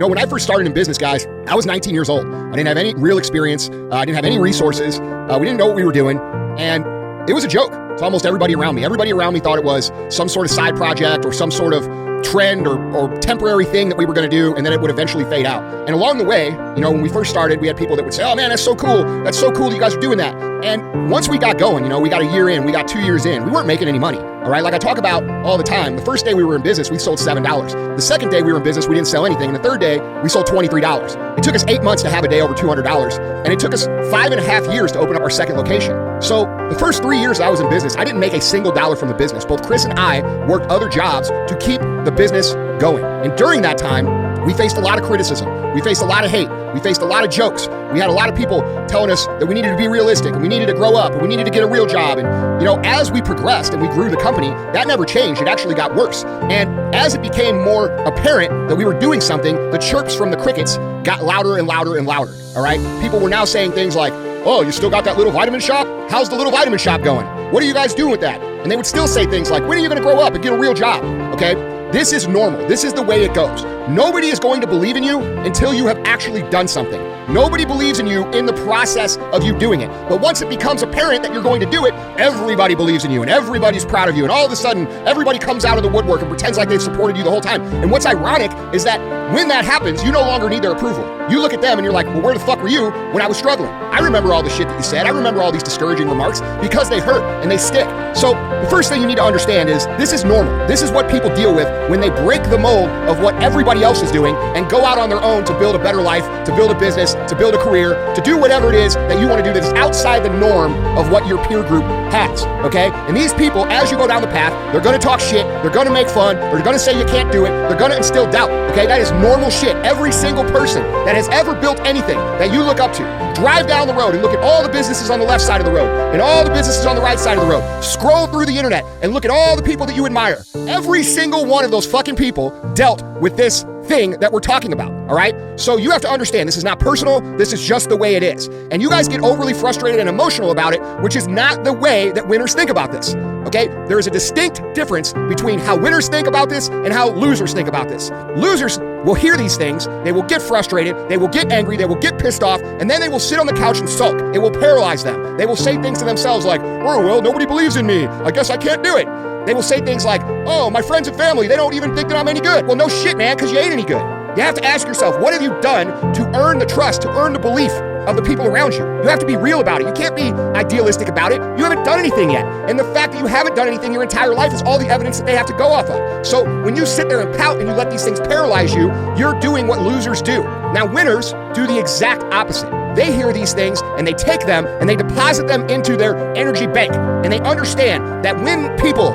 No, when I first started in business, guys, I was 19 years old. I didn't have any real experience. I didn't have any resources. We didn't know what we were doing. And it was a joke to almost everybody around me. Everybody around me thought it was some sort of side project or some sort of trend or temporary thing that we were going to do, and then it would eventually fade out. And along the way, when we first started, we had people that would say, oh man, that's so cool. That's so cool that you guys are doing that. And once we got going, we got a year in, we got 2 years in, we weren't making any money. All right. Like I talk about all the time, the first day we were in business, we sold $7. The second day we were in business, we didn't sell anything. And the third day we sold $23. It took us 8 months to have a day over $200. And it took us 5.5 years to open up our second location. So the first 3 years I was in business, I didn't make a single dollar from the business. Both Chris and I worked other jobs to keep the business going. And during that time, we faced a lot of criticism. We faced a lot of hate. We faced a lot of jokes. We had a lot of people telling us that we needed to be realistic and we needed to grow up and we needed to get a real job. And, as we progressed and we grew the company, that never changed. It actually got worse. And as it became more apparent that we were doing something, the chirps from the crickets got louder and louder and louder. All right. People were now saying things like, oh, you still got that little vitamin shop? How's the little vitamin shop going? What are you guys doing with that? And they would still say things like, when are you going to grow up and get a real job? Okay. This is normal. This is the way it goes. Nobody is going to believe in you until you have actually done something. Nobody believes in you in the process of you doing it. But once it becomes apparent that you're going to do it, everybody believes in you and everybody's proud of you. And all of a sudden, everybody comes out of the woodwork and pretends like they've supported you the whole time. And what's ironic is that when that happens, you no longer need their approval. You look at them and you're like, well, where the fuck were you when I was struggling? I remember all the shit that you said. I remember all these discouraging remarks because they hurt and they stick. So the first thing you need to understand is this is normal. This is what people deal with when they break the mold of what everybody else is doing and go out on their own to build a better life, to build a business, to build a career, to do whatever it is that you want to do that is outside the norm of what your peer group has, okay? And these people, as you go down the path, they're going to talk shit, they're going to make fun, they're going to say you can't do it, they're going to instill doubt, okay? That is normal shit. Every single person that has ever built anything that you look up to, drive down the road and look at all the businesses on the left side of the road and all the businesses on the right side of the road. Scroll through the internet and look at all the people that you admire. Every single one of those fucking people dealt with this thing that we're talking about, all right? So you have to understand this is not personal, this is just the way it is. And you guys get overly frustrated and emotional about it, which is not the way that winners think about this, okay? There is a distinct difference between how winners think about this and how losers think about this. Losers will hear these things, they will get frustrated, they will get angry, they will get pissed off, and then they will sit on the couch and sulk. It will paralyze them. They will say things to themselves like, oh, well, nobody believes in me. I guess I can't do it. They will say things like, oh, my friends and family, they don't even think that I'm any good. Well, no shit, man, because you ain't any good. You have to ask yourself, what have you done to earn the trust, to earn the belief of the people around you? You have to be real about it. You can't be idealistic about it. You haven't done anything yet. And the fact that you haven't done anything your entire life is all the evidence that they have to go off of. So when you sit there and pout and you let these things paralyze you, you're doing what losers do. Now, winners do the exact opposite. They hear these things and they take them and they deposit them into their energy bank. And they understand that when people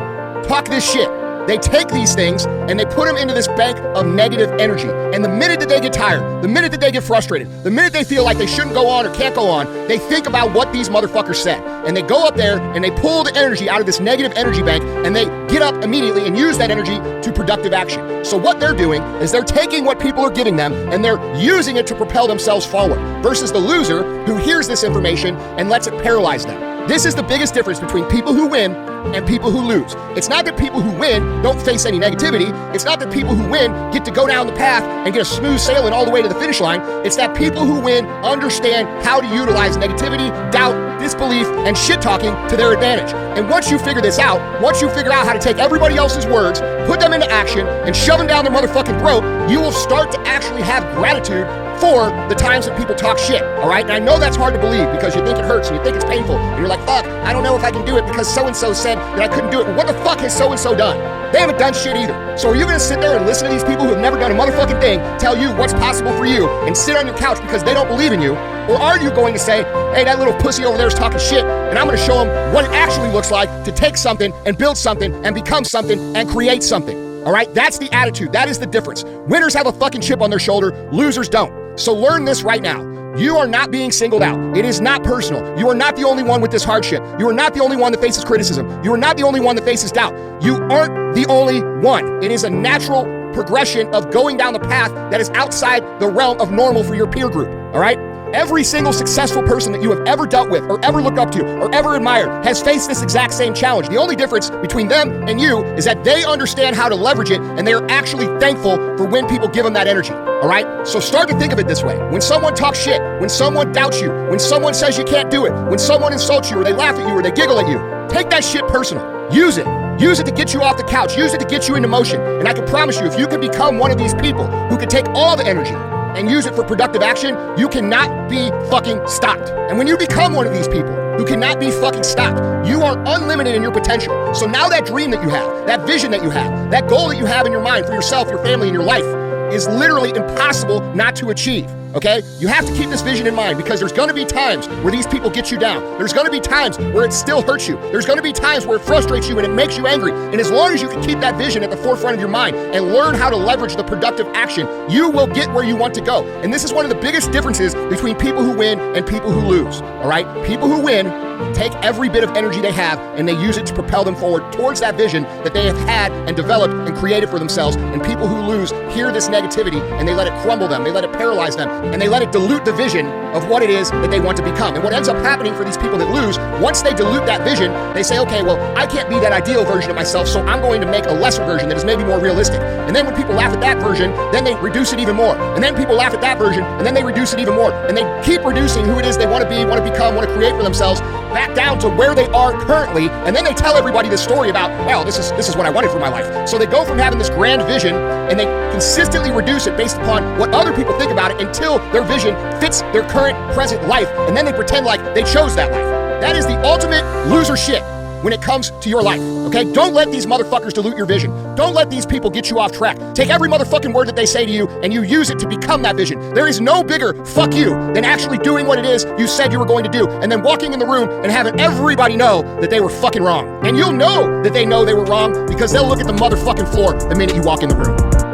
talk this shit, they take these things and they put them into this bank of negative energy. And the minute that they get tired, the minute that they get frustrated, the minute they feel like they shouldn't go on or can't go on, they think about what these motherfuckers said. And they go up there and they pull the energy out of this negative energy bank and they get up immediately and use that energy to productive action. So what they're doing is they're taking what people are giving them and they're using it to propel themselves forward versus the loser who hears this information and lets it paralyze them. This is the biggest difference between people who win and people who lose. It's not that people who win don't face any negativity. It's not that people who win get to go down the path and get a smooth sailing all the way to the finish line. It's that people who win understand how to utilize negativity, doubt, disbelief, and shit talking to their advantage. And once you figure this out, once you figure out how to take everybody else's words, put them into action, and shove them down their motherfucking throat, you will start to actually have gratitude for the times that people talk shit, all right? And I know that's hard to believe because you think it hurts and you think it's painful and you're like, fuck, I don't know if I can do it because so-and-so said that I couldn't do it. But what the fuck has so-and-so done? They haven't done shit either. So are you gonna sit there and listen to these people who have never done a motherfucking thing tell you what's possible for you and sit on your couch because they don't believe in you? Or are you going to say, hey, that little pussy over there is talking shit and I'm gonna show him what it actually looks like to take something and build something and become something and create something? All right, that's the attitude. That is the difference. Winners have a fucking chip on their shoulder. Losers don't. So learn this right now. You are not being singled out. It is not personal. You are not the only one with this hardship. You are not the only one that faces criticism. You are not the only one that faces doubt. You aren't the only one. It is a natural progression of going down the path that is outside the realm of normal for your peer group. All right? Every single successful person that you have ever dealt with or ever looked up to or ever admired has faced this exact same challenge. The only difference between them and you is that they understand how to leverage it, and they are actually thankful for when people give them that energy. All right? So start to think of it this way. When someone talks shit, when someone doubts you, when someone says you can't do it, when someone insults you or they laugh at you or they giggle at you, take that shit personal. Use it. Use it to get you off the couch. Use it to get you into motion. And I can promise you, if you can become one of these people who can take all the energy and use it for productive action, you cannot be fucking stopped. And when you become one of these people who cannot be fucking stopped, you are unlimited in your potential. So now that dream that you have, that vision that you have, that goal that you have in your mind for yourself, your family, and your life is literally impossible not to achieve, okay? You have to keep this vision in mind, because there's gonna be times where these people get you down. There's gonna be times where it still hurts you. There's gonna be times where it frustrates you and it makes you angry. And as long as you can keep that vision at the forefront of your mind and learn how to leverage the productive action, you will get where you want to go. And this is one of the biggest differences between people who win and people who lose, all right? People who win take every bit of energy they have and they use it to propel them forward towards that vision that they have had and developed and created for themselves. And people who lose hear this negativity and they let it crumble them, they let it paralyze them, and they let it dilute the vision of what it is that they want to become. And what ends up happening for these people that lose, once they dilute that vision, they say, okay, well, I can't be that ideal version of myself, so I'm going to make a lesser version that is maybe more realistic. And then when people laugh at that version, then they reduce it even more. And then people laugh at that version, and then they reduce it even more. And they keep reducing who it is they want to be, want to become, want to create for themselves, back down to where they are currently, and then they tell everybody this story about, well, this is what I wanted for my life. So they go from having this grand vision, and they consistently reduce it based upon what other people think about it until their vision fits their current, present life, and then they pretend like they chose that life. That is the ultimate loser shit when it comes to your life, okay? Don't let these motherfuckers dilute your vision. Don't let these people get you off track. Take every motherfucking word that they say to you and you use it to become that vision. There is no bigger fuck you than actually doing what it is you said you were going to do, and then walking in the room and having everybody know that they were fucking wrong. And you'll know that they know they were wrong because they'll look at the motherfucking floor the minute you walk in the room.